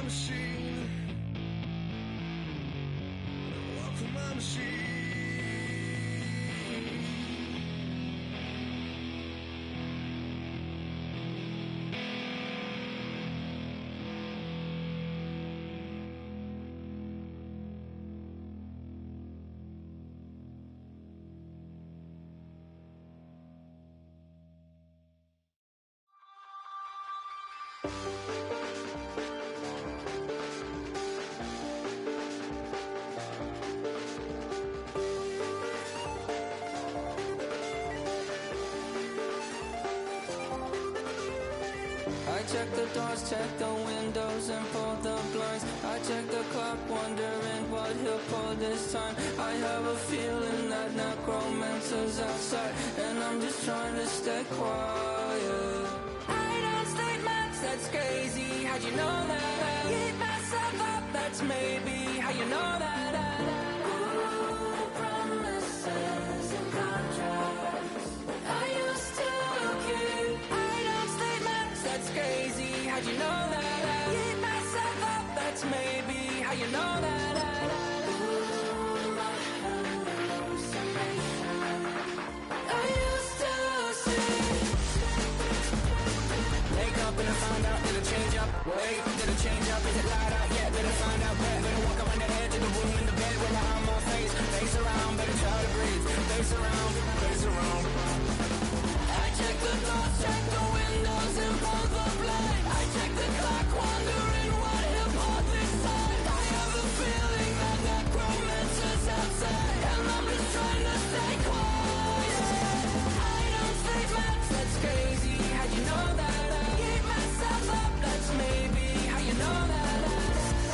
machine. Walk with my machine. I check the doors, check the windows and pull the blinds. I check the clock, wondering what he'll pull this time. I have a feeling that necromancer's outside, and I'm just trying to stay quiet. I don't state maps, that's crazy. How'd you know that? I keep myself up, that's maybe how you know that. Ooh, promises and contracts I used to keep. I don't state maps, that's crazy. How'd you know that? I keep myself up, that's maybe how you know that. Ooh, my hallucination I used to see. Wake up and I found out, did it change up? Wait, did it change up? Is it light out? Yeah, did it find out? Better walk around the edge of the room in the bed with my arm on my face. Face around, better try to breathe. Face around, face around. I check the doors, check the windows and pull the blind. I check the clock, wondering what he'll pull this time. I have a feeling that necromancer's outside, and I'm just trying to stay quiet. I don't state maps, that's crazy. How'd you know that? I keep myself up, that's maybe how you know that.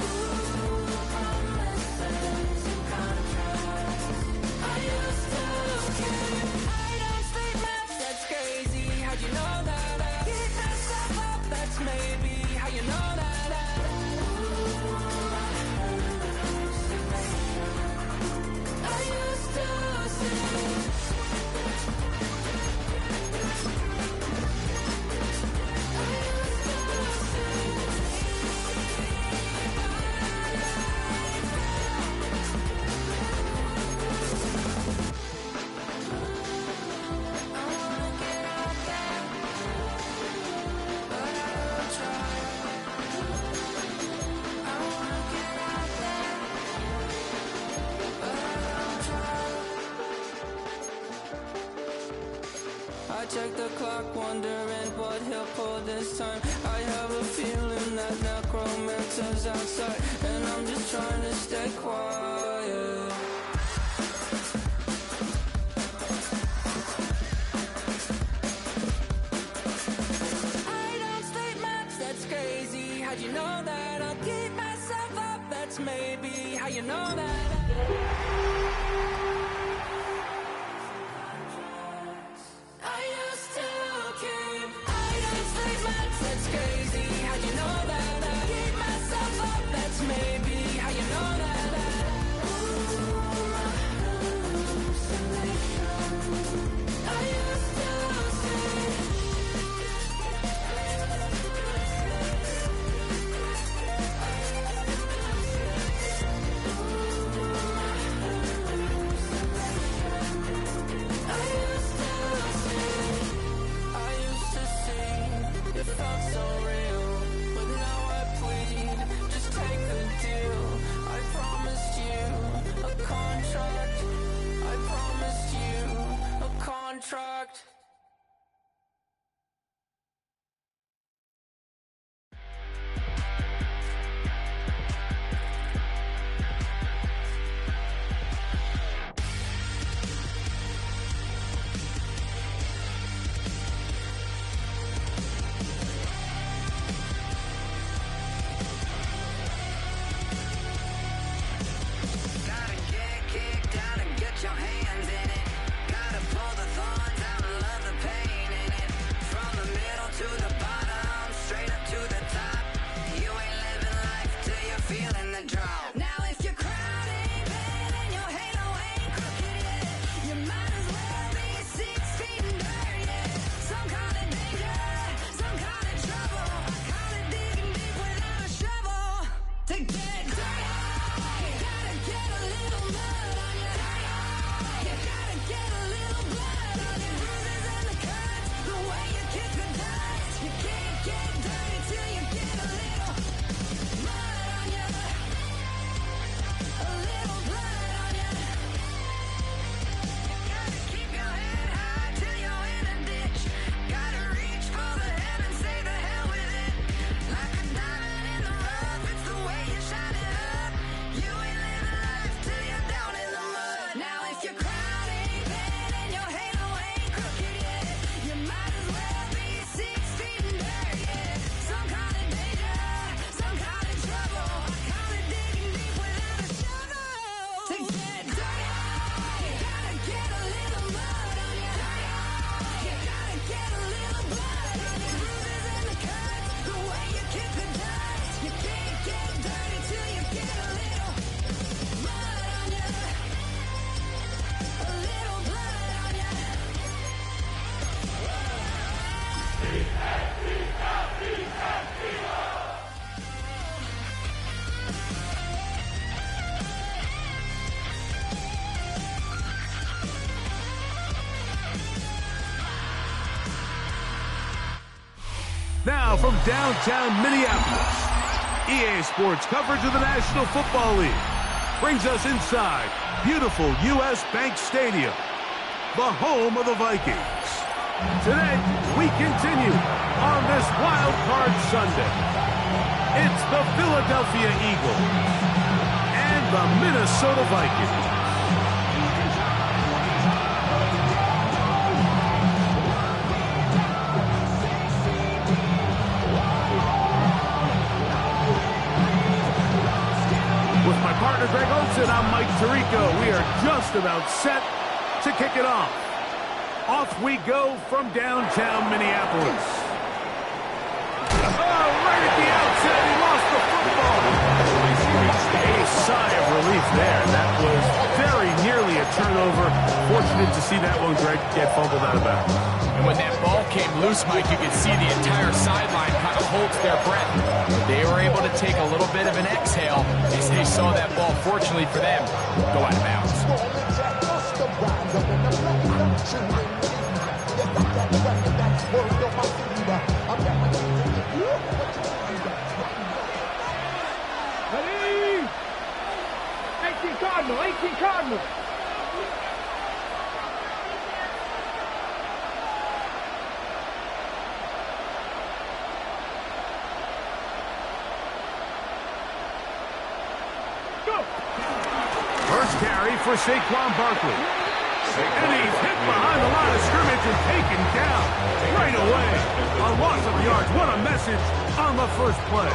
Ooh, promises and contracts I used to keep. I don't state maps, that's crazy. How'd you know that? I keep myself up, that's maybe how you know that. Ooh, my hallucination I used to see. I check the clock, wondering what he'll pull this time. I have a feeling that necromancer's outside, and I'm just trying to stay quiet. I don't state maps, that's crazy. How'd you know that? I'll keep myself up, that's maybe how you know that. I used to keep. I don't state maps, that's crazy. How'd you know that? I keep myself up, that's maybe how you know that. Now from downtown Minneapolis, EA Sports coverage of the National Football League brings us inside beautiful U.S. Bank Stadium, the home of the Vikings. Today, we continue on this Wild Card Sunday. It's the Philadelphia Eagles and the Minnesota Vikings. With my partner Greg Olsen, I'm Mike Tirico. We are just about set to kick it off. Off we go from downtown Minneapolis. Oh, right at the outset, he lost the football. A sigh of relief there. That was very nearly a turnover. Fortunate to see that one, Greg, get fumbled out of bounds. And when that ball came loose, Mike, you could see the entire sideline kind of holds their breath. They were able to take a little bit of an exhale as they saw that ball, fortunately for them, go out of bounds. Ready? 18 Cardinal, 18 Cardinal. First carry for Saquon Barkley. And he's hit behind the line of scrimmage and taken down right away. A loss of yards. What a message on the first play.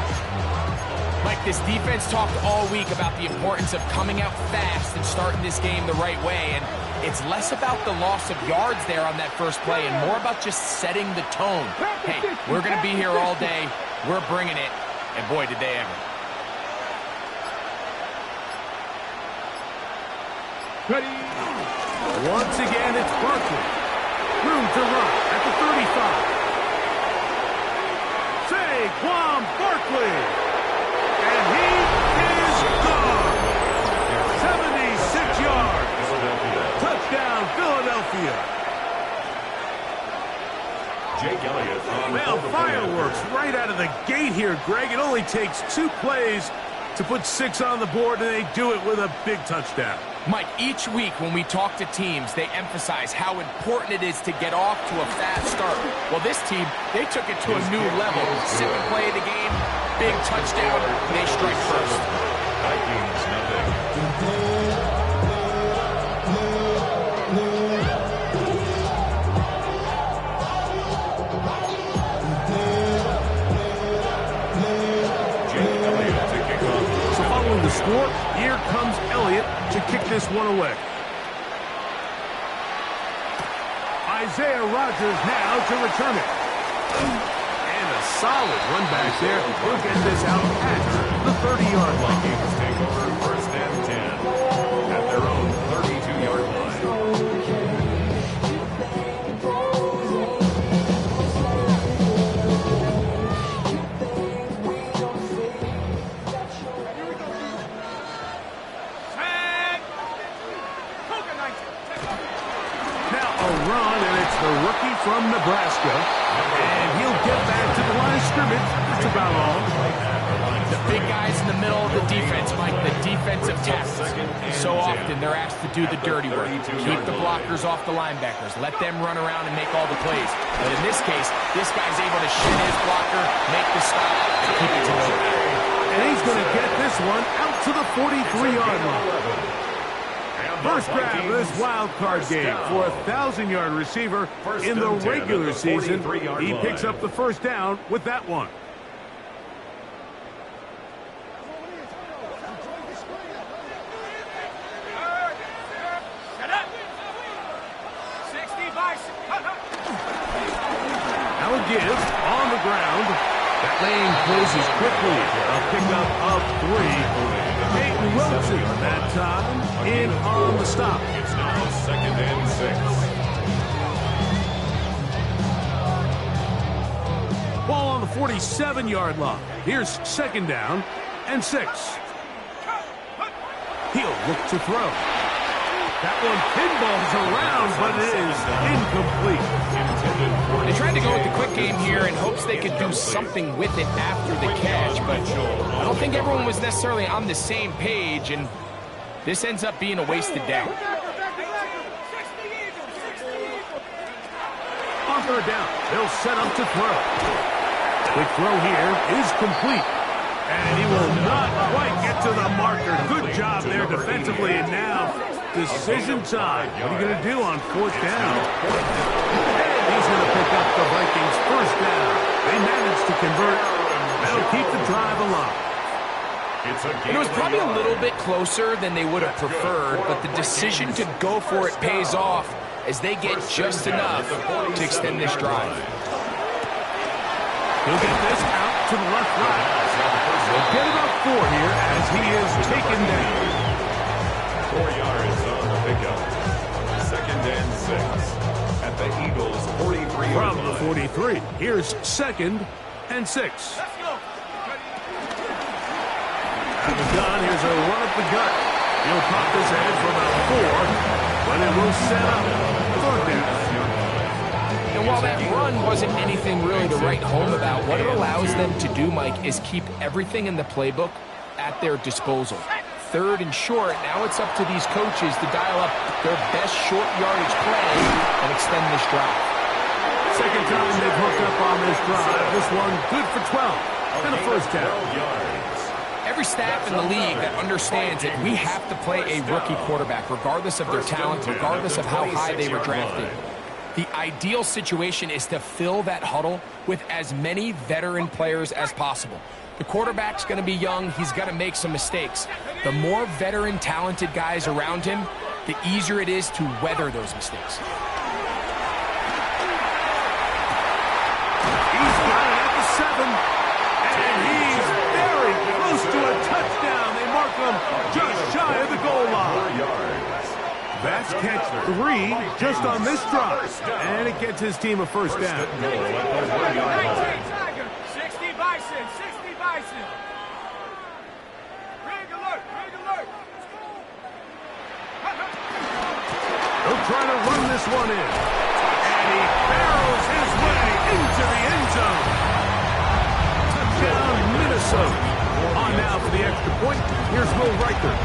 Mike, this defense talked all week about the importance of coming out fast and starting this game the right way. And it's less about the loss of yards there on that first play and more about just setting the tone. Hey, we're going to be here all day. We're bringing it. And boy, did they ever. Ready? Once again, it's Barkley. Room to run at the 35. Saquon Barkley. And he is gone. 76 yards. Touchdown, Philadelphia. Jake Elliott. Well, fireworks right out of the gate here, Greg. It only takes 2 plays to put 6 on the board, and they do it with a big touchdown. Mike, each week when we talk to teams, they emphasize how important it is to get off to a fast start. Well, this team, they took it to a new level. Second play of the game, big touchdown, they strike first. Vikings, nothing. The score, here comes Elliott to kick this one away. Isaiah Rodgers now to return it. And a solid run back there. We'll get this out at the 30-yard line. Vikings take over first and 10 at their own 32-yard line. The rookie from Nebraska, and he'll get back to the line of scrimmage. That's about all. The big guys in the middle of the defense, Mike, the defensive tackles. So often they're asked to do the dirty work. Keep the blockers off the linebackers. Let them run around and make all the plays. But in this case, this guy's able to shed his blocker, make the stop, and keep it to the And he's going to get this one out to the 43-yard line. First grab of this wild card game for a 1,000-yard receiver in the regular season. He picks up the first down with that one. Now a give on the ground. That lane closes quickly. A pickup of 3. Peyton Wilson that time in on the stop. It's now second and 6. Ball on the 47-yard line. Here's second down and 6. He'll look to throw. That one pinballs around, but it is incomplete. They tried to go with the quick game here in hopes they could do something with it after the catch, but I don't think everyone was necessarily on the same page, and this ends up being a wasted down. On third down, they'll set up to throw. Quick throw here is complete. And he will not quite get to the marker. Good job there defensively, and now decision time. What are you going to do on fourth down? And he's going to pick up the Vikings' first down. They managed to convert. That'll keep the drive alive. It was probably a little bit closer than they would have preferred, but the decision to go for it pays off as they get just enough to extend this drive. He'll get this out to the left right. They'll get about 4 here as he is taken down. 4 yards on the pickup. 2nd and 6 at the Eagles' 43. From the 43, here's 2nd and 6. Out of the gun, here's a run up the gut. He'll pop this ahead for about 4, but it will set up 3rd down. And while that run wasn't anything really to write home about, what it allows them to do, Mike, is keep everything in the playbook at their disposal. 3rd and short, now it's up to these coaches to dial up their best short yardage play and extend this drive. Second time they've hooked up on this drive. This one good for 12 and a first down. Every staff in the league that understands that we have to play a rookie quarterback, regardless of their talent, regardless of how high they were drafted. The ideal situation is to fill that huddle with as many veteran players as possible. The quarterback's going to be young. He's going to make some mistakes. The more veteran, talented guys around him, the easier it is to weather those mistakes. He's got it at the 7, and he's very close to a touchdown. They mark him just shy of the goal line. That's catch 3 just on this drive, and it gets his team a first down. 60 Bison, 60 Bison. Rig alert, rig alert. He'll try to run this one in, and he barrels his way into the end zone. Touchdown, Minnesota. On now for the extra point, here's Will Riker.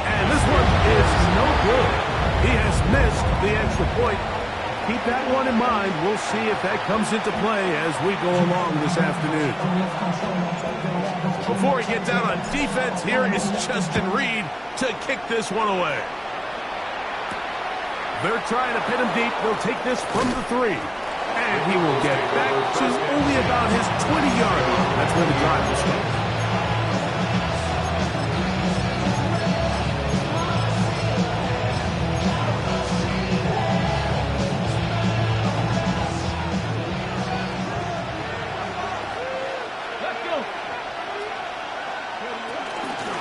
And this one is no good. He has missed the extra point. Keep that one in mind. We'll see if that comes into play as we go along this afternoon. Before he gets out on defense, here is Justin Reed to kick this one away. They're trying to pin him deep. They'll take this from the 3. And he will get back to only about his 20-yard line. That's where the drive will start.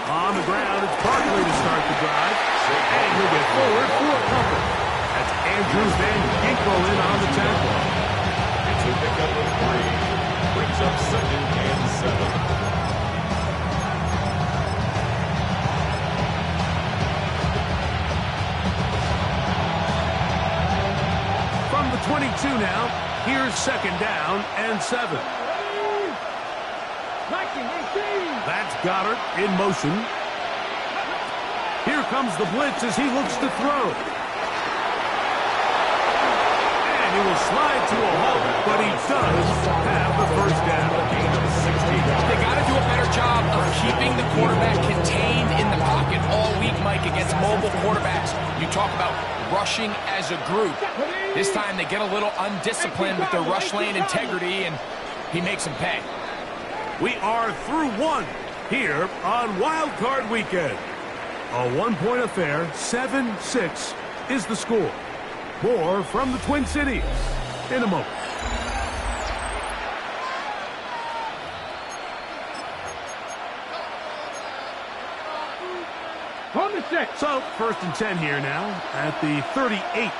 On the ground, it's Barkley to start the drive. And he'll get forward for a couple. That's Andrew Van Ginkel in on the tackle. It's a pickup of 3. Brings up 2nd and 7. From the 22 now, here's 2nd down and 7. 1918. That's Goddard in motion. Here comes the blitz as he looks to throw. And he will slide to a halt, but he does have the first down. They got to do a better job of keeping the quarterback contained in the pocket all week, Mike, against mobile quarterbacks. You talk about rushing as a group. This time they get a little undisciplined with their rush lane integrity, and he makes them pay. We are through 1 here on Wild Card Weekend. A 1-point affair, 7-6 is the score. More from the Twin Cities in a moment. On the 6. So, 1st and 10 here now at the 38.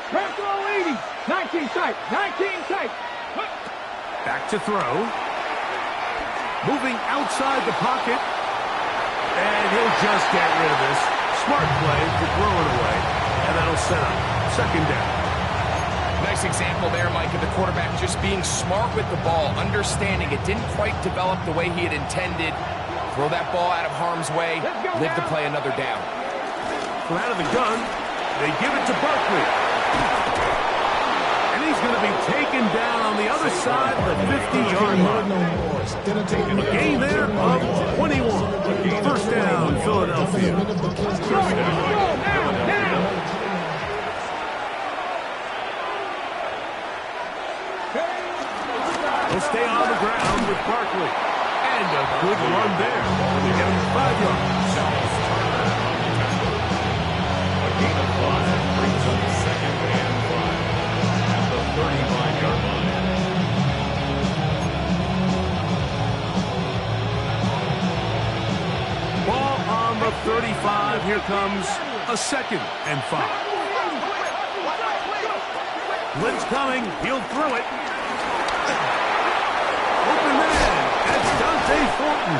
Personal 80. 19 tight. 19 tight. Back to throw. Moving outside the pocket. And he'll just get rid of this. Smart play to throw it away, and that'll set up second down. Nice example there, Mike, of the quarterback just being smart with the ball, understanding it didn't quite develop the way he had intended. Throw that ball out of harm's way, live to play another down. From out of the gun, they give it to Barkley. And he's going to be taken down on the other side of the 50-yard line. A gain there of 21. First down, Philadelphia. He'll stay on the ground with Barkley. And a good run there. They get him 5 yards. A gain of 5 brings up second and 5 at the 35-yard line. Ball on the 35. Here comes a second and 5. Blitz coming. He'll throw it. Open man. That's Dante Fortin.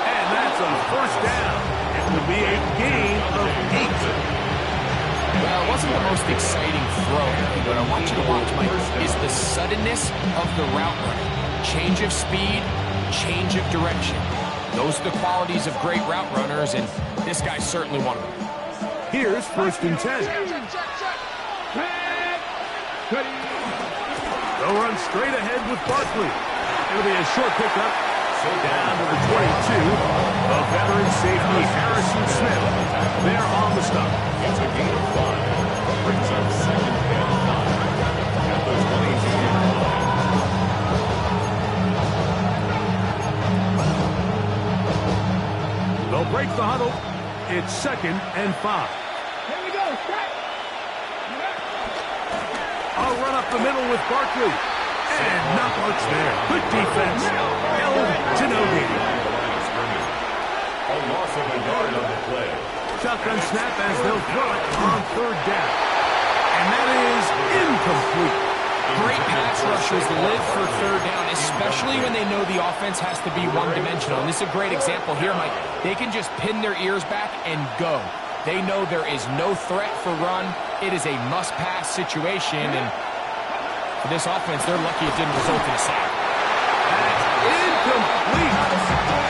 And that's a first down. It will be a gain of 8. Well, it wasn't the most exciting throw. What I want you to watch, Mike, is the suddenness of the route running. Change of speed, change of direction. Those are the qualities of great route runners, and this guy's certainly one of them. Here's first and 10. They'll run straight ahead with Barkley. It'll be a short pickup. So down to the 22. The veteran safety, Harrison Smith. They're on the stop. It's a gain of 5. Brings up second and 5 at the 22-yard line. They'll break the huddle. It's second and 5. Here we go. I'll run up the middle with Barkley. And not much there. Good defense. Held to no gain. A loss of a yard on the play. Shotgun snap as they'll throw it on third down. And that is incomplete. Great pass rushers live for third down, especially when they know the offense has to be one-dimensional. And this is a great example here, Mike. They can just pin their ears back and go. They know there is no threat for run. It is a must-pass situation, and for this offense, they're lucky it didn't result in a sack. That's incomplete.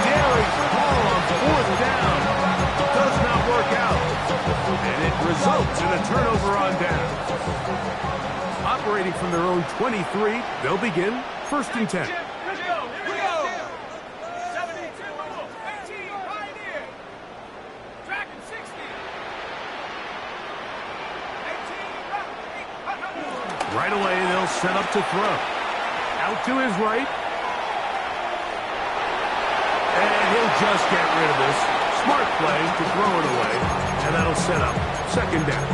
Daring ball on fourth down. Does not work out. And it results in a turnover on down. Operating from their own 23, they'll begin first and 10. Let's go. Here we go. 72. 18. Right here. Tracking 60. 18. Right away, they'll set up to throw. Out to his right. And he'll just get rid of this. Smart play to throw it away. And that'll set up second down.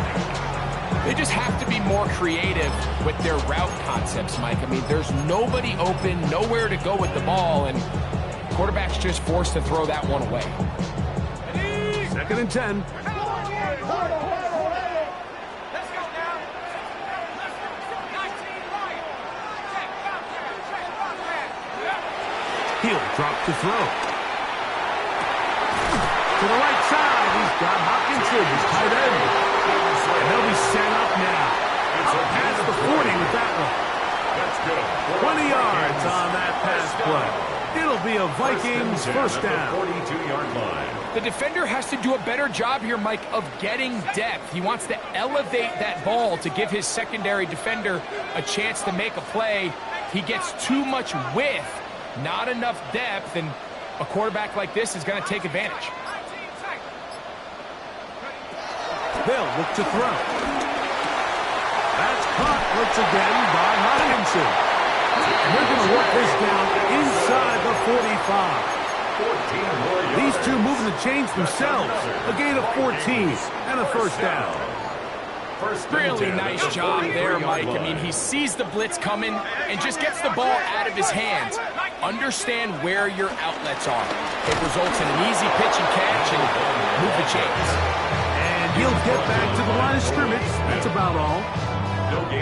They just have to be more creative with their route concepts, Mike. I mean, there's nobody open, nowhere to go with the ball, and quarterback's just forced to throw that one away. Second and 10. He'll drop to throw. To the right side, he's got Hopkinson, his tight end. And they'll be set up now. Past the 40 with that one. That's good. 20 yards on that pass play. It'll be a Vikings first down. 42-yard line. The defender has to do a better job here, Mike, of getting depth. He wants to elevate that ball to give his secondary defender a chance to make a play. He gets too much width, not enough depth, and a quarterback like this is going to take advantage. They'll look to throw. That's caught once again by Hopkinson. And they're going to work this down inside the 45. 14 more yards. These two moving the chains themselves. A gain of 14 and a first down. Really nice job there, Mike. I mean, he sees the blitz coming and just gets the ball out of his hands. Understand where your outlets are. It results in an easy pitch and catch and move the chains. And he'll get back to the line of scrimmage. That's about all.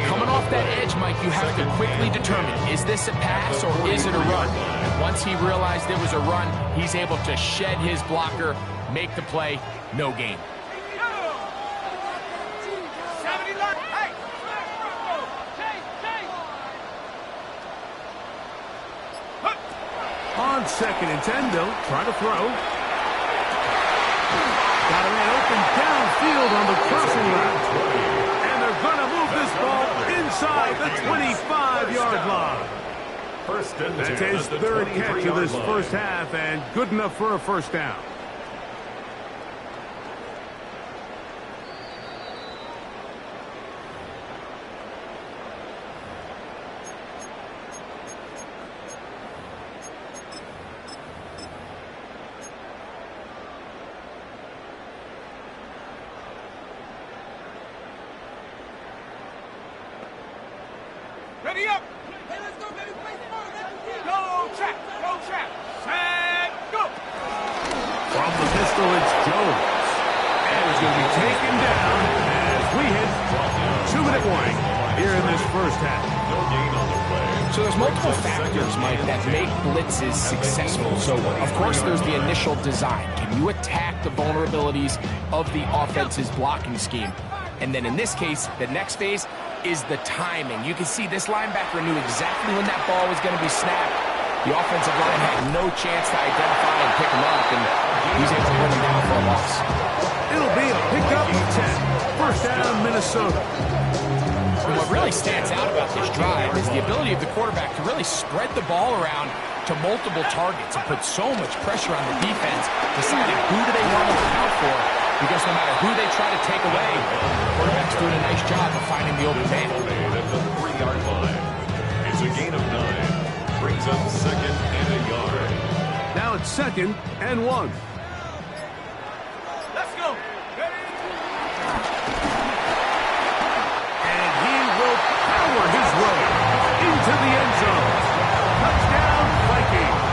Coming off that edge, Mike, you have to quickly determine, is this a pass or is it a run? And once he realized it was a run, he's able to shed his blocker, make the play, no gain. 2nd and 10. They'll try to throw. Got a man open downfield on the crossing route. And they're going to move this ball inside the 25-yard line. That's his 3rd catch of this first half, and good enough for a first down. Ready up. Hey, let's go, baby. Go trap. Go trap. And go. From the pistol, it's Jones. And he's going to be taken down as we hit 2-minute warning here in this first half. No gain on the play. So there's multiple factors, Mike, that make blitzes successful. So, of course, there's the initial design. Can you attack the vulnerabilities of the offense's blocking scheme? And then in this case, the next phase is the timing. You can see this linebacker knew exactly when that ball was going to be snapped. The offensive line had no chance to identify and pick him up, and he's able to bring him down for a loss. It'll be a pickup of 10. First down, Minnesota. And what really stands out about this drive is the ability of the quarterback to really spread the ball around to multiple targets and put so much pressure on the defense, deciding who do they want to look out for, because no matter who they try to take away, the quarterback's doing a nice job of finding the open man. At the 3-yard line. It's a gain of 9. Brings up 2nd and a yard. Now it's 2nd and 1. Let's go. Ready? And he will power his way into the end zone. Touchdown, Vikings.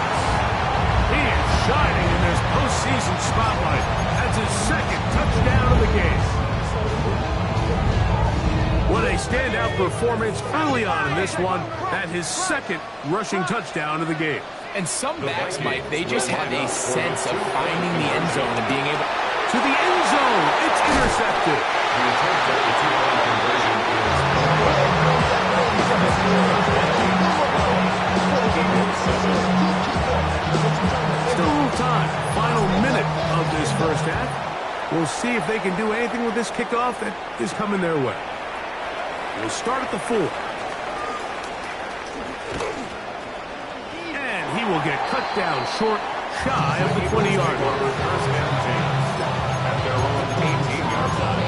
He is shining in this postseason spotlight. That's his 2nd touchdown of the game. What a standout performance early on in this one. At his 2nd rushing touchdown of the game. And some backs, Mike, they just have a sense of finding the end zone and being able to the end zone. It's intercepted. The attempt at the 2-point conversion Still time. Final minute of this first half. We'll see if they can do anything with this kickoff that is coming their way. We'll start at the 4. And he will get cut down short, shy of the 20-yard line. First and 10 at their own 18-yard line.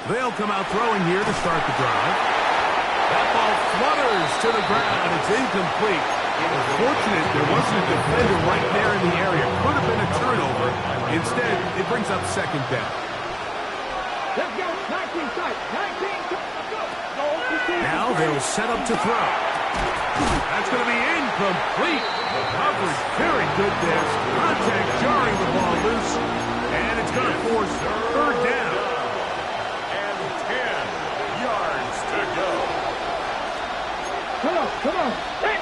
They'll come out throwing here to start the drive. That ball flutters to the ground. It's incomplete. Fortunate there wasn't a defender right there in the area. Could have been a turnover. Instead, it brings up 2nd down. Let's go. 19 tight. 19 tight. Now they'll set up to throw. That's going to be incomplete. The coverage very good there. Contact jarring the ball loose. And it's going to force 3rd down. Come on. Hey.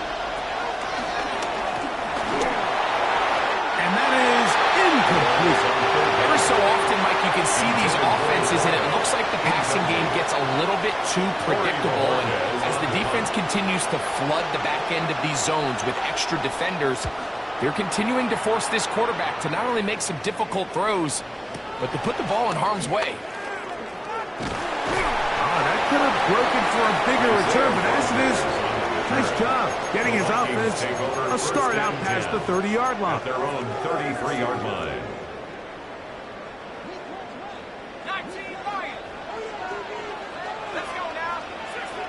And that is incomplete. Every so often, Mike, you can see these offenses, and it looks like the passing game gets a little bit too predictable. And as the defense continues to flood the back end of these zones with extra defenders, they're continuing to force this quarterback to not only make some difficult throws, but to put the ball in harm's way. That could have broken for a bigger return, but as it is, nice job getting his offense a start out past the 30-yard line. At their own 33-yard line. 19 Lions. Let's go now. 60.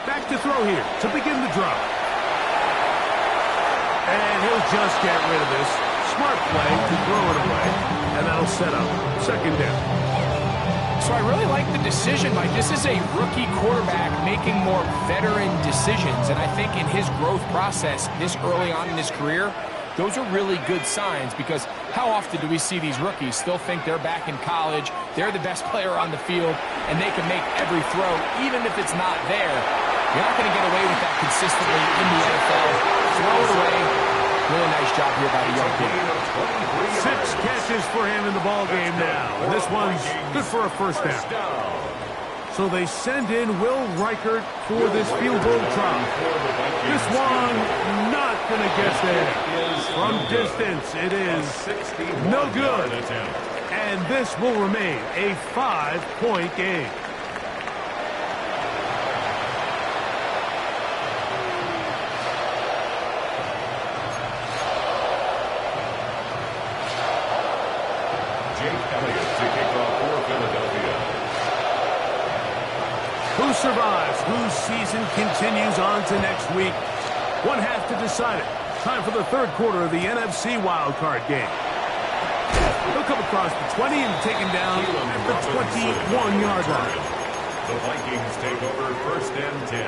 Back to throw here to begin the drive. And he'll just get rid of this. Smart play to throw it away. And that'll set up 2nd down. So I really like the decision, Mike. This is a rookie quarterback making more veteran decisions. And I think in his growth process this early on in his career, those are really good signs, because how often do we see these rookies still think they're back in college, they're the best player on the field, and they can make every throw, even if it's not there. You're not going to get away with that consistently in the NFL. Throw it away. Really nice job here by the young kid. 6 catches for him in the ball game now. And this one's good for a first down. So they send in Will Reichert for this field goal try. This one not going to get there. From distance, it is no good. And this will remain a 5-point game. Who survives? Whose season continues on to next week? One half to decide it. Time for the third quarter of the NFC wildcard game. He'll come across the 20 and take him down at the 21-yard line. The Vikings take over first and 10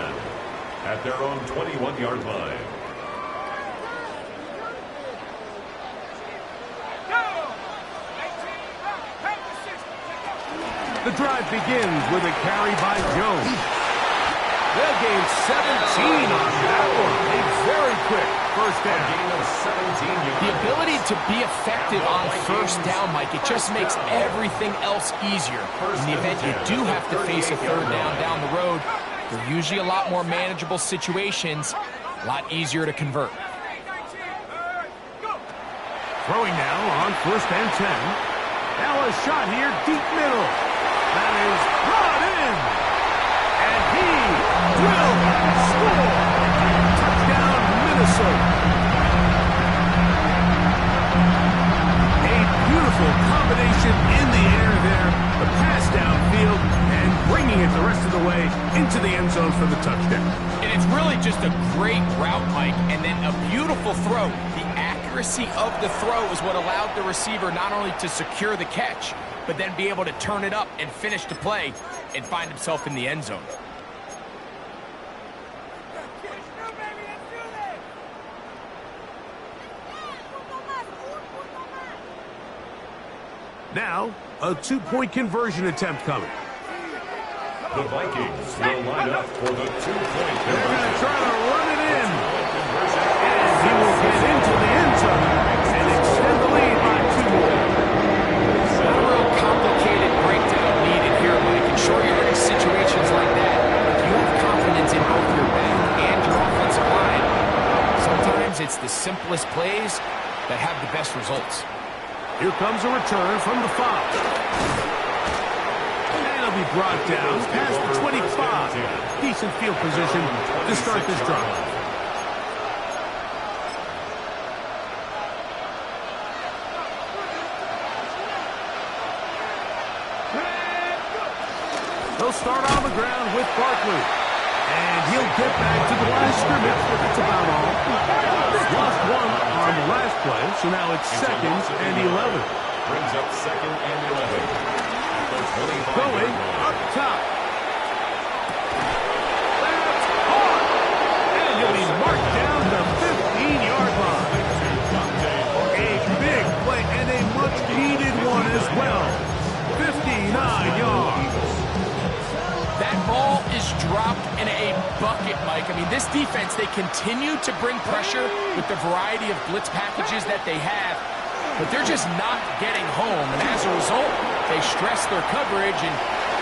at their own 21-yard line. The drive begins with a carry by Jones. They'll gain 17 on that one. A very quick first down. The ability to be effective on first down, Mike, it just makes everything else easier. In the event you do have to face a third down the road, they're usually a lot more manageable situations, a lot easier to convert. Throwing now on first and 10. Now a shot here, deep middle. That is brought in. And he will score. Touchdown, Minnesota. A beautiful combination in the air there. The pass downfield and bringing it the rest of the way into the end zone for the touchdown. And it's really just a great route, Mike, and then a beautiful throw. The accuracy of the throw is what allowed the receiver not only to secure the catch, but then be able to turn it up and finish the play and find himself in the end zone. Now, a 2-point conversion attempt coming. The Vikings will line up for the 2-point conversion. They're going to try to run it in. And he will get into the end zone and extend the lead by 2 more. Not a real complicated breakdown needed here, Mike. And sure, you're in situations like that. If you have confidence in both your back and your offensive line, sometimes it's the simplest plays that have the best results. Here comes a return from the 5. And he'll be brought down past the 25. Decent field position to start this drive. They'll start on the ground with Barkley. And he'll get back to the line of scrimmage, but that's about all. Lost 1 on the last play, so now it's 2nd and 11. Brings up 2nd and 11. Going up top. That's hard. And he'll be marked down the 15-yard line. A big play and a much-needed one as well. 59 yards. That ball is dropped in a bucket, Mike. I mean, this defense, they continue to bring pressure with the variety of blitz packages that they have, but they're just not getting home. And as a result, they stress their coverage, and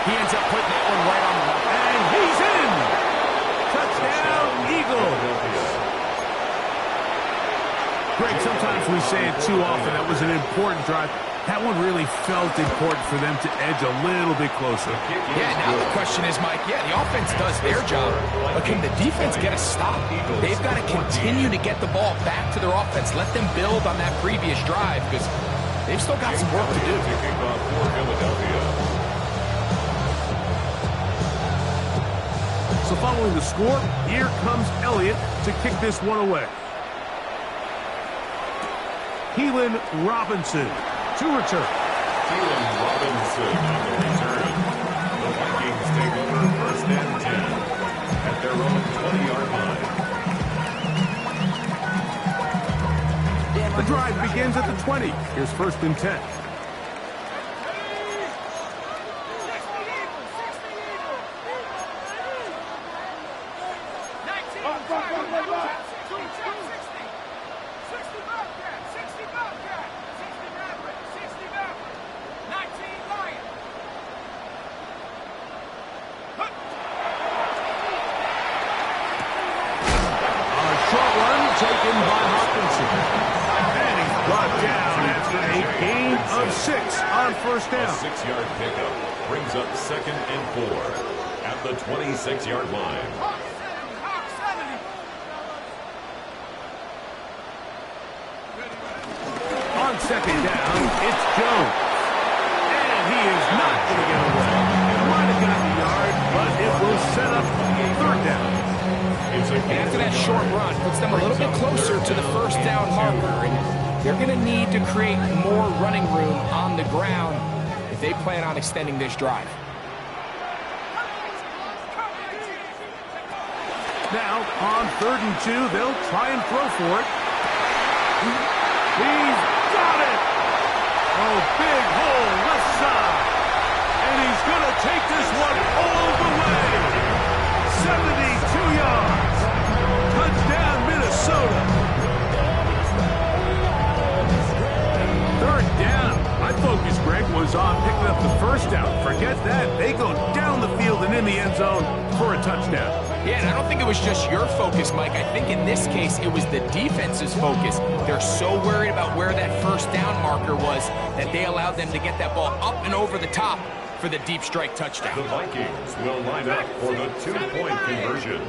he ends up putting that one right on the line. And he's in. Touchdown, Eagles. Greg, sometimes we say it too often. That was an important drive. That one really felt important for them to edge a little bit closer. Yeah, now the question is, Mike, yeah, the offense does their job, but can the defense get a stop? They've got to continue to get the ball back to their offense. Let them build on that previous drive, because they've still got some work to do. So following the score, here comes Elliott to kick this one away. Keelan Robinson to return. Keelan Robinson on the return. The Vikings take over first and 10 at their own 20-yard line. Yeah, The drive begins at the 20. Here's 1st and 10. Taken by Hopkinson. And he's brought down after a gain of 6 on 1st down. A 6-yard pickup brings up 2nd and 4 at the 26-yard line. On 2nd down, it's Jones. And he is not going to get away. Might have got the yard, but it will set up 3rd down. After that short run, puts them a little bit closer to the 1st down marker, and they're going to need to create more running room on the ground if they plan on extending this drive. Now, on 3rd and 2, they'll try and throw for it. He's got it! Oh, big hole left side. And he's going to take this one all the way. 72 yards. Touchdown, Minnesota. 3rd down. My focus, Greg, was on picking up the 1st down. Forget that. They go down the field and in the end zone for a touchdown. Yeah, and I don't think it was just your focus, Mike. I think in this case, it was the defense's focus. They're so worried about where that 1st down marker was that they allowed them to get that ball up and over the top for the deep strike touchdown. The Vikings will line up for the 2-point conversion.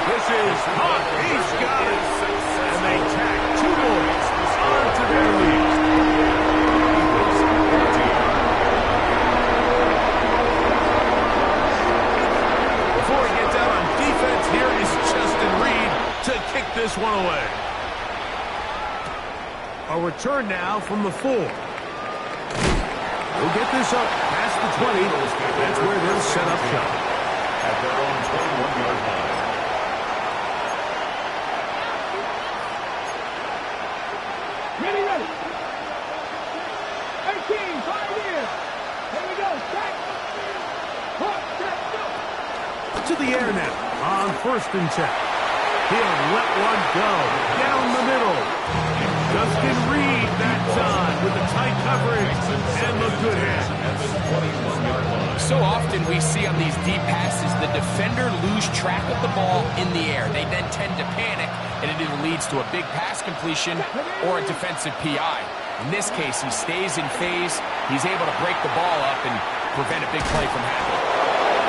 This is hot. He's got it. And they tack 2 boys onto their lead. Before he gets out on defense, here is Justin Reed to kick this one away. A return now from the 4. We'll get this up past the 20. That's where they'll set up shop. At their own 21-yard line. Ready. 18, 5 here. Here we go. Check. To the air now on 1st and 10. He'll let one go down the middle. Justin Reed that time with the tight coverage and the good hand. So often we see on these deep passes the defender lose track of the ball in the air. They then tend to panic, and it either leads to a big pass completion or a defensive PI. In this case, he stays in phase. He's able to break the ball up and prevent a big play from happening.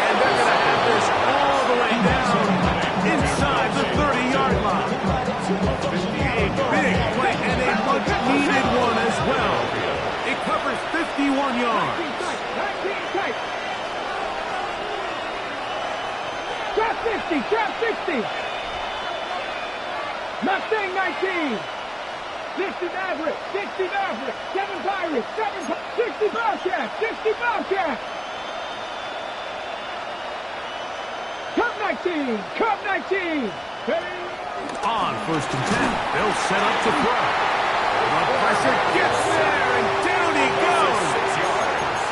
And they're going to have this all the way down inside the 30-yard line. A big play and a much-needed one as well. It covers 51 yards. 19 tight. Trap 60. Mustang 19. 60 Maverick. 7 Pirates. 60 Bobcat. Cub 19. Ready? On 1st and 10, they'll set up to throw. The pressure gets there, and down he goes. 6 yards.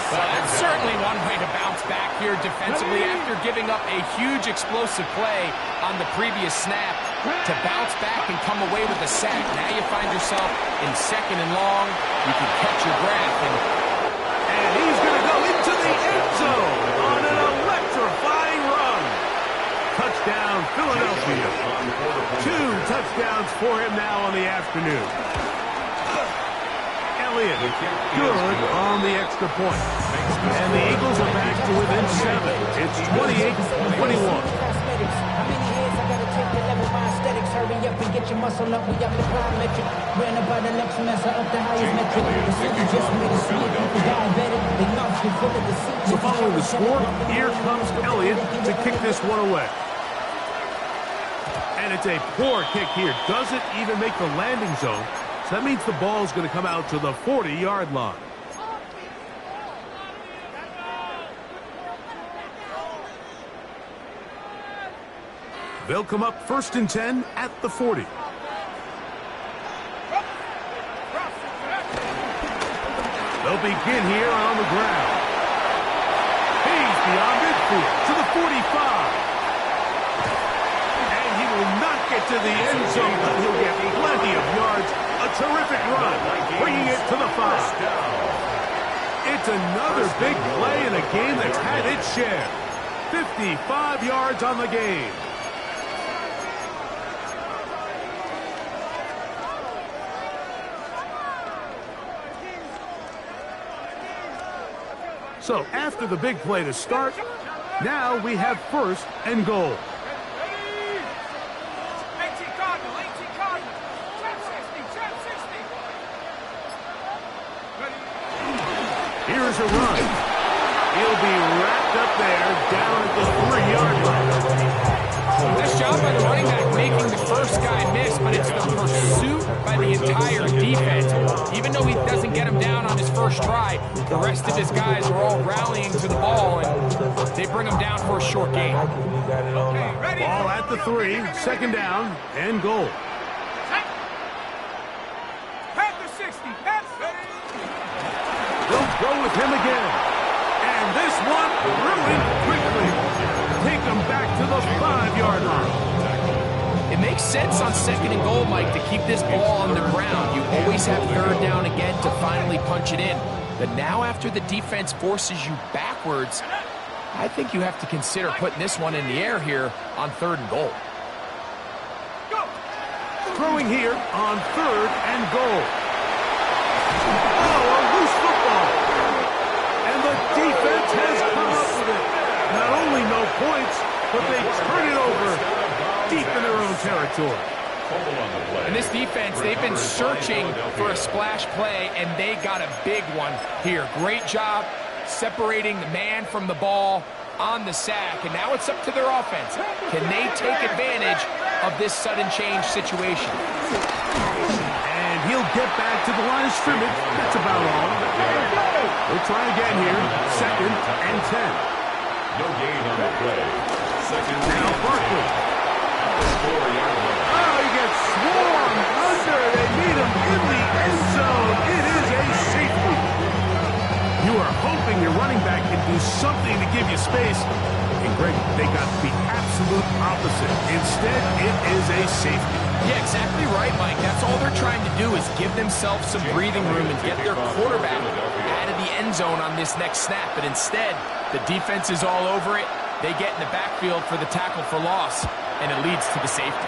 Well, that's certainly one way to bounce back here defensively after giving up a huge explosive play on the previous snap. To bounce back and come away with a sack. Now you find yourself in 2nd and long. You can catch your breath. And he's going to go into the end zone on an electrifying run. Touchdown, Philadelphia. 2 touchdowns for him now on the afternoon. Elliott, good on the extra point. And the Eagles are back to within 7. It's 28-21. Hurry up and get your muscle up, we up the plyometric. Ran about the next mess, I up the highest metric. The city just made a sweet, people diabetic. They knocked you full of the seat. So following the score, here comes Elliott to kick this one away. And it's a poor kick here. Doesn't even make the landing zone. So that means the ball's going to come out to the 40-yard line. They'll come up 1st and 10 at the 40. They'll begin here on the ground. He's beyond midfield to the 45. And he will not get to the end zone, but he'll get plenty of yards. A terrific run, bringing it to the 5. It's another big play in a game that's had its share. 55 yards on the game. So after the big play to start, now we have 1st and goal. 18 Cardinal, 18 Cardinal. Trap 60, trap 60. Here's a run. He'll be wrapped up there down at the 3-yard line. Nice job by the running back making the first guy miss, but it's the pursuit by the entire defense. Even though he doesn't get him down on his first try, the rest of his guys are all rallying to the ball, and they bring him down for a short gain. Okay, ready? Ball at the 3, 2nd down and goal. Panther 60, Panther. They'll go with him again. And this one ruined quickly. Take him back to the 5-yard line. It makes sense on 2nd and goal, Mike, to keep this ball on the ground. You always have 3rd down again to finally punch it in. But now after the defense forces you backwards, I think you have to consider putting this one in the air here on 3rd and goal. Throwing here on 3rd and goal. Oh, a loose football. And the defense has come up with it. Not only no points, but they turn it over deep in their own territory. And this defense, they've been searching for a splash play, and they got a big one here. Great job separating the man from the ball on the sack, and now it's up to their offense. Can they take advantage of this sudden change situation? And he'll get back to the line of scrimmage. That's about all. We'll try again here. 2nd and 10. No gain on the play. 2nd Now Barkley. Oh, he gets swarmed under. They meet him in the end zone. It is a safety. You are hoping your running back can do something to give you space. And Greg, they got the absolute opposite. Instead, it is a safety. Yeah, exactly right, Mike. That's all they're trying to do is give themselves some breathing room and get their quarterback out of the end zone on this next snap. But instead, the defense is all over it. They get in the backfield for the tackle for loss, and it leads to the safety.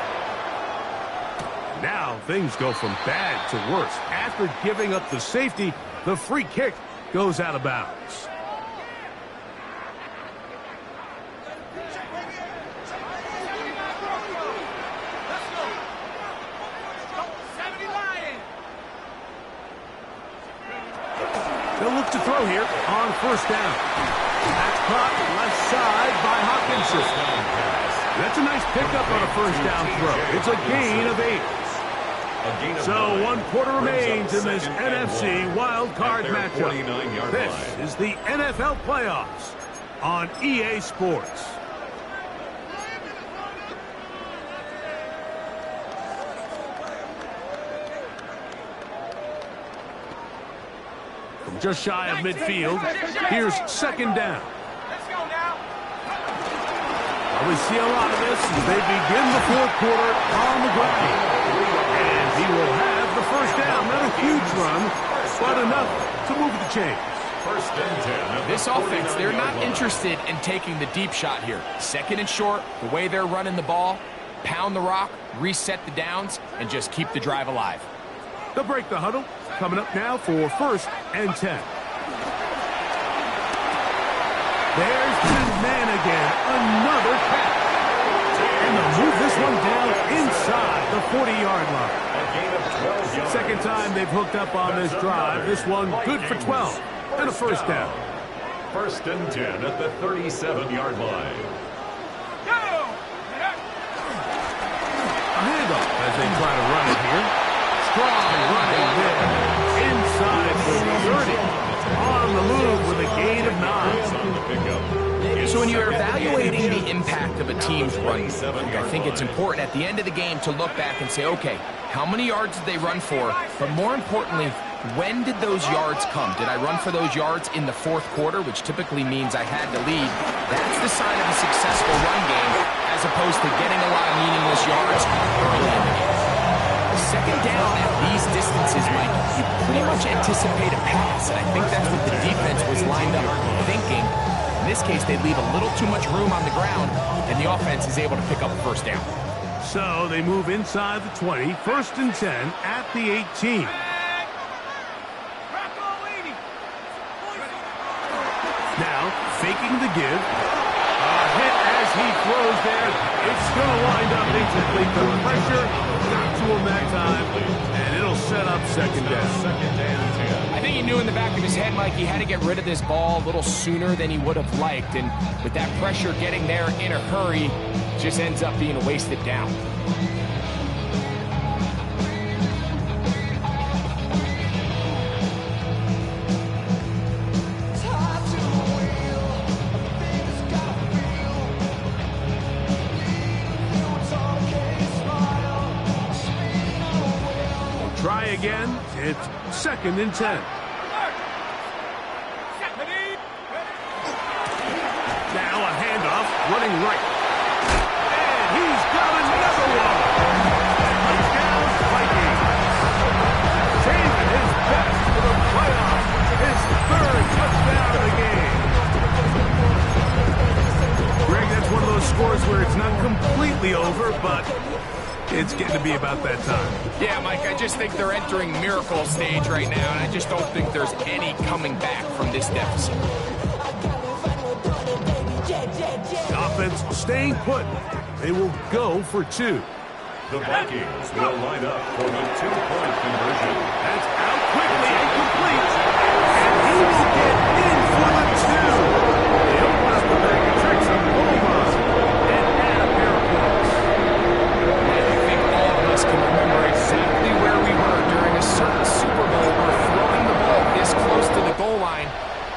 Now things go from bad to worse. After giving up the safety, the free kick goes out of bounds. They'll look to throw here on 1st down. That's caught left side by Hopkinson. That's a nice pickup on a 1st down throw. It's a gain of 8. So 1 quarter remains in this NFC wild card matchup. This is the NFL playoffs on EA Sports. From just shy of midfield, here's 2nd down. Let's go now. Well, we see a lot of this as they begin the 4th quarter on the ground. And he will have the 1st down. Not a huge run, but enough to move the chains. 1st and 10. This offense, they're not interested in taking the deep shot here. 2nd and short, the way they're running the ball, pound the rock, reset the downs, and just keep the drive alive. They'll break the huddle. Coming up now for 1st and 10. There's the man again. Another catch. And they'll move this one down inside the 40-yard line. 2nd time they've hooked up on this drive. This one good for 12 and a 1st down. 1st and 10 at the 37-yard line. A handoff as they try to run it here. Strong running there. Inside the 30. On the move with a gain of 9. On the pickup. So when you're evaluating the impact of a team's run, I think it's important at the end of the game to look back and say, okay, how many yards did they run for? But more importantly, when did those yards come? Did I run for those yards in the fourth quarter, which typically means I had to lead? That's the sign of a successful run game, as opposed to getting a lot of meaningless yards early in the game. Second down at these distances, Mike, you pretty much anticipate a pass, and I think that's what the defense was lined up thinking. In this case, they leave a little too much room on the ground, and the offense is able to pick up a first down. So they move inside the 20, 1st and 10 at the 18. Now, faking the give. A hit as he throws there. It's going to wind up incomplete. The pressure got to him that time, and it'll set up second down. Second and 10. I think he knew in the back of his head, Mike, he had to get rid of this ball a little sooner than he would have liked. And with that pressure getting there in a hurry, just ends up being a wasted down. Try again. It's 2nd and 10. Now a handoff, running right. And he's got another one. Touchdown, Vikings. Saving his best for the playoffs. His 3rd touchdown of the game. Greg, that's one of those scores where it's not completely over, but it's getting to be about that time. Yeah, Mike, I just think they're entering miracle stage right now, and I just don't think there's any coming back from this deficit. The offense staying put. They will go for 2. The Vikings will line up for the 2-point conversion. That's out quickly and complete. And he will get in for the 2. They open up the bag of tricks on Boma and add a pair of points. I think all of us can remember exactly where we were during a certain Super Bowl where throwing the ball this close to the goal line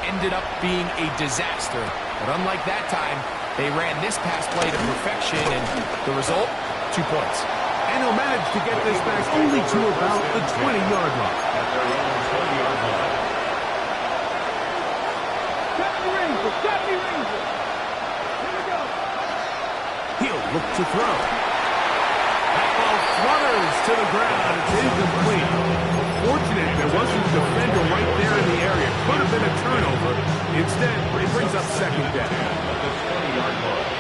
ended up being a disaster. But unlike that time, they ran this pass play to perfection, and the result, 2 points. And he'll manage to get this back only to about the 20-yard line. At their own 20-yard line. He'll look to throw. That ball flutters to the ground. It's incomplete. Fortunate there wasn't a defender right there in the area. Could have been a turnover. Instead, it brings up second down. At the 20-yard line.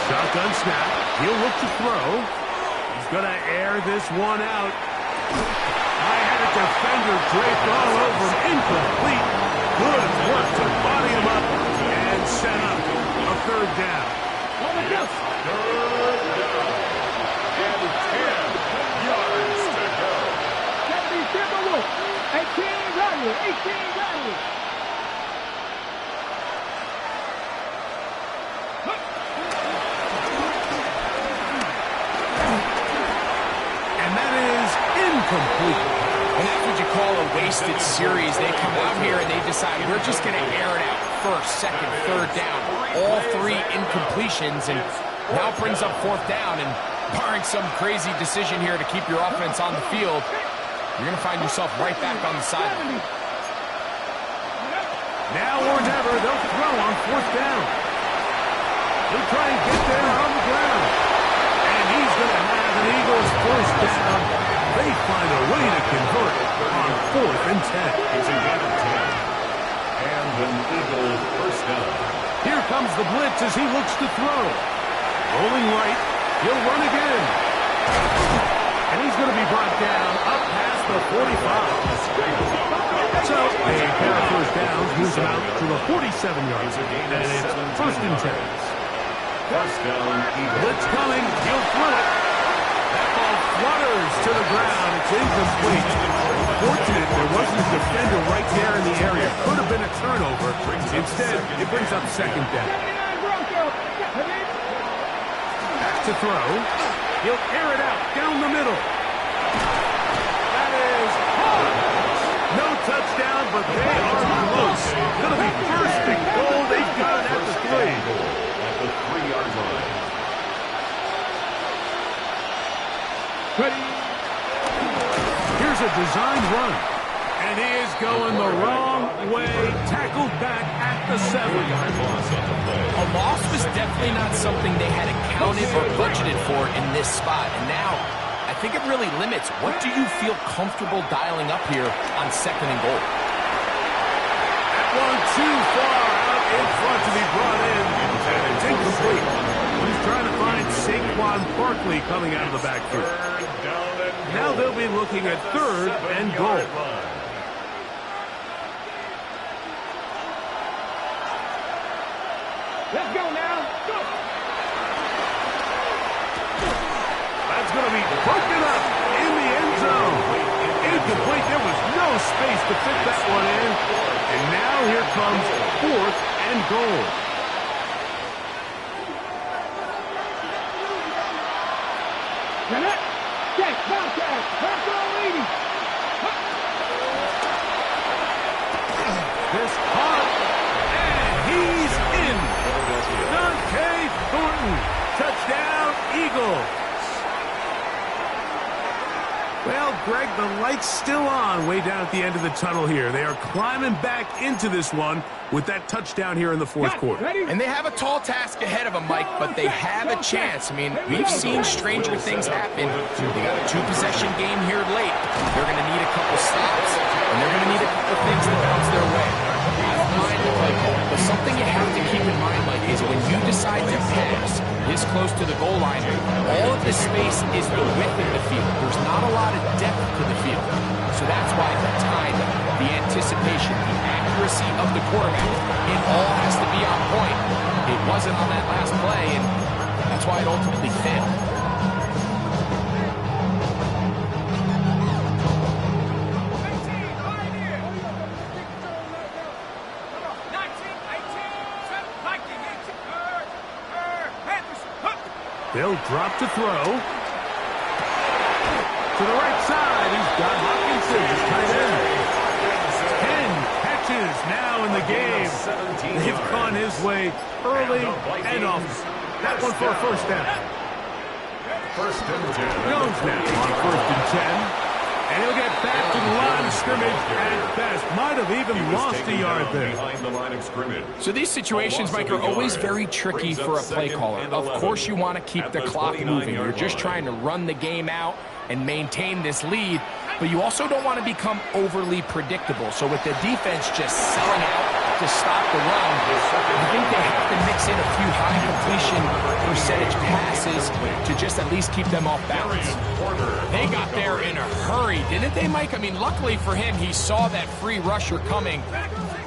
Shotgun snap. He'll look to throw. He's going to air this one out. I had a defender draped all over him. Incomplete. Good work to body him up and set up a 3rd down. Third down. And 10 yards to go. 18 rally. And that is incomplete. And that's what you call a wasted series. They come out here and they decide we're just going to air it out. 1st, 2nd, 3rd down. All 3 incompletions, and now brings up 4th down. And barring some crazy decision here to keep your offense on the field, you're going to find yourself right back on the sideline. Now or never, they'll throw on 4th down. He'll try and get there on the ground. And he's going to have an Eagles 1st down. They find a way to convert on 4th and 10. It's a gain of 10. And an Eagle 1st down. Here comes the blitz as he looks to throw. Rolling right. He'll run again. And he's going to be brought down up past the 45. So a pair of 1st downs moves him out to the 47-yard line. And it's 1st and 10. 1st down, Eagles. Blitz coming. He'll throw it. That ball flutters to the ground. It's incomplete. Fortunate there wasn't a defender right there in the area. Could have been a turnover. Instead, it brings up 2nd down. Back to throw. He'll air it out down the middle. That is hard. No touchdown, but they are close. Going to be first and goal. They've got it at the 3. At the 3-yard line. Ready. Here's a designed run. And he is going the wrong way. Tackled back at the 7. A loss was definitely not something they had accounted or budgeted for in this spot. And now, I think it really limits. What do you feel comfortable dialing up here on 2nd and goal? That one too far out in front to be brought in. And it's incomplete. He's trying to find Saquon Barkley coming out of the backfield. Now they'll be looking at 3rd and goal. Let's go now. Go. That's going to be broken up in the end zone. Incomplete. There was no space to fit that one in. And now here comes 4th and goal. Now that, check, Bobcat, back on leading. This caught, and he's in. Dante Thornton, touchdown, Eagles. Well, Greg, the light's still on way down at the end of the tunnel here. They are climbing back into this one with that touchdown here in the 4th quarter. And they have a tall task ahead of them, Mike, but they have a chance. I mean, we've seen stranger things happen. They got a 2-possession game here late. They're going to need a couple stops, and they're going to need a couple things to bounce their way. I don't mind the play call, but something you have to keep in mind, Mike, is when you decide to pass this close to the goal line, all of the space is the width of the field. There's not a lot of depth to the field. So that's why the time, the anticipation, the accuracy of the quarterback, it all has to be on point. It wasn't on that last play, and that's why it ultimately failed. 19, 18, They'll drop to throw. To the right side, he's got Hawkinson, his tight end. 10 catches now in the game. They've gone his way early and often. That one for a first down. First and 10. Jones now on 1st and 10. And he'll get back to the line of scrimmage at best. Might have even lost a yard there. Behind the line of scrimmage. So these situations, Mike, are always very tricky for a play caller. Of course you want to keep the clock moving. You're just trying to run the game out and maintain this lead, but you also don't want to become overly predictable. So with the defense just selling out to stop the run, I think they have to mix in a few high completion percentage passes to just at least keep them off balance. They got there in a hurry, didn't they, Mike? I mean, luckily for him, he saw that free rusher coming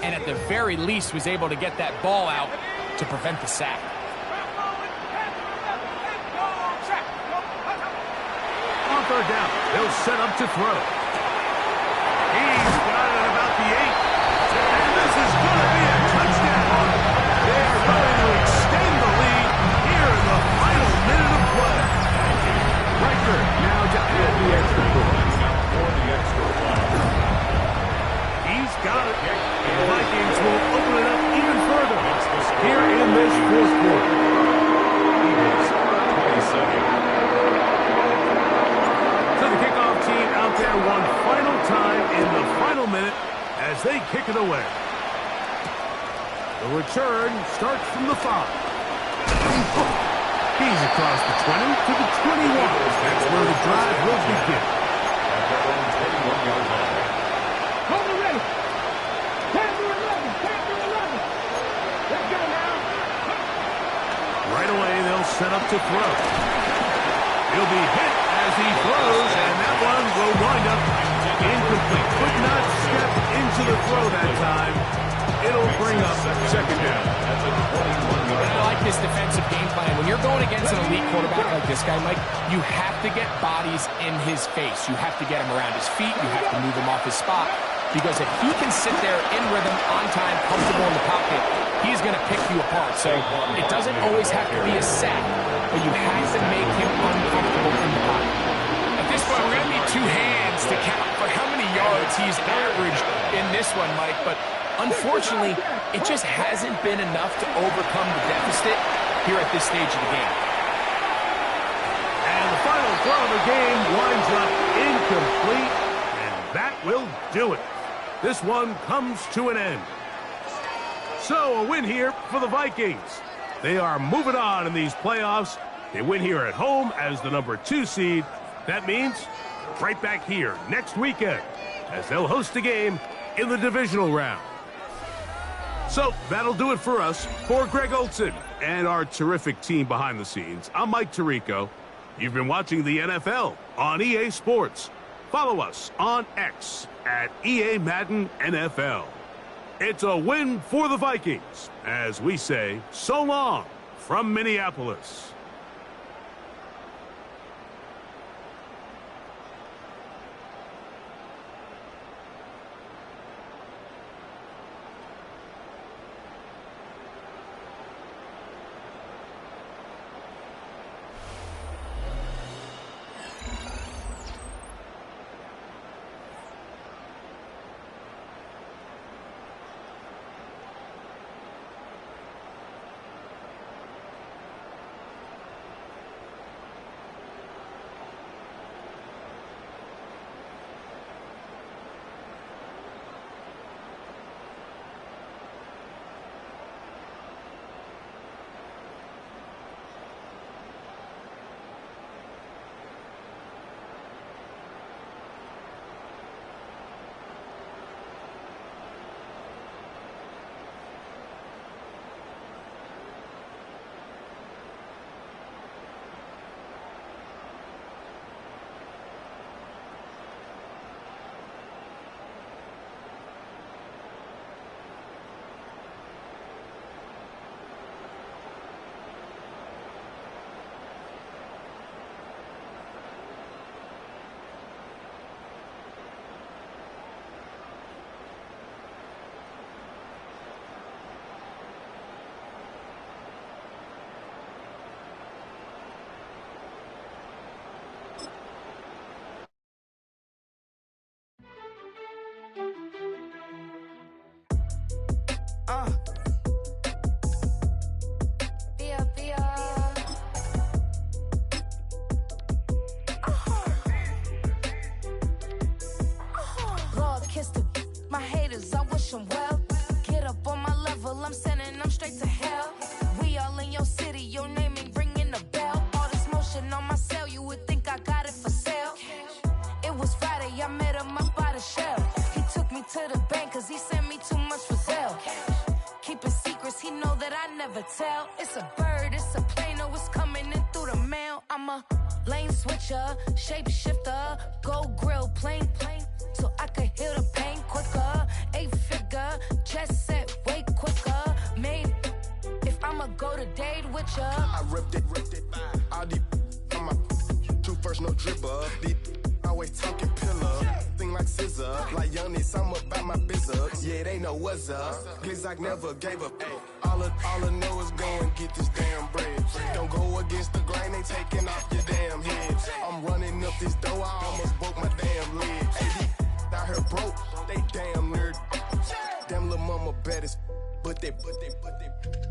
and at the very least was able to get that ball out to prevent the sack. On 3rd down, they'll set up to throw. He's got it at about the 8. And this is going to be a touchdown. They are going to extend the lead here in the final minute of play. Riker now to add the extra point. He's got it. And the Vikings will open it up even further here in this 4th quarter. Eagles, 22nd. So the kickoff team out there one final time in the final minute as they kick it away. The return starts from the 5. He's across the 20 to the 21. That's where the drive will begin. At their own 21-yard line. hold it ready. 10 to 11. Let's go now. Right away, they'll set up to throw. He'll be hit as he throws, and that one will wind up incomplete. Could not step into the throw that time. It'll bring up 2nd down. I like this defensive game plan. When you're going against an elite quarterback like this guy, Mike, you have to get bodies in his face. You have to get him around his feet. You have to move him off his spot. Because if he can sit there in rhythm, on time, comfortable in the pocket, he's going to pick you apart. So it doesn't always have to be a sack, but you have to make him uncomfortable in the pocket. At this point, we're going to need 2 hands to count for how many yards he's averaged in this one, Mike, but unfortunately, it just hasn't been enough to overcome the deficit here at this stage of the game. And the final throw of the game winds up incomplete, and that will do it. This one comes to an end. So a win here for the Vikings. They are moving on in these playoffs. They win here at home as the number 2 seed. That means right back here next weekend as they'll host a game in the divisional round. So that'll do it for us. For Greg Olson and our terrific team behind the scenes, I'm Mike Tirico. You've been watching the NFL on EA Sports. Follow us on X at EA Madden NFL. It's a win for the Vikings as we say so long from Minneapolis. Lord, kiss my haters, I wish them well. Get up on my level, I'm sending them straight to hell. We all in your city, your name ain't ringing the bell. All this motion on my cell, you would think I got it for sale. It was Friday, I met him up by the shell. He took me to the bank, cause he sent me too much for sale. Keeping secrets, he know that I never tell. It's a bird, it's a plane, oh, it's coming in through the mail. I'm a lane switcher, shapeshifter, go grill, plane, so I could heal the pain quicker. 8-figure, jet set, way quicker. Made, if I'ma go to date with ya. I ripped it. All these on my true first, no dribble. These always talking pillar. Thing like scissor. Like youngest, I'm about my business. Yeah, they know what's up. Glizak never gave up. All I know is go and get this damn bread. Don't go against the grain, they taking off your damn head. I'm running up this door, I almost broke my damn leg. Out here broke, they damn nerd. Damn little mama bad as but they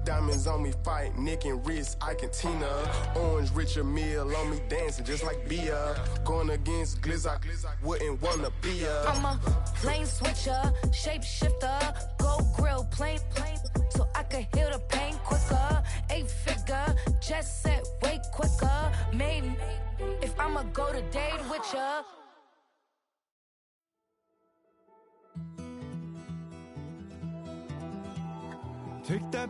diamonds on me fight, Nick and wrist, I can Tina. Orange Richard Mill on me dancing just like Bia. Going against Glizak, wouldn't wanna be ya. I'm a lane switcher, shapeshifter, go grill, plane, so I could heal the pain quicker. 8-figure, jet set, way quicker. Maybe if I'ma go to date with ya. Take that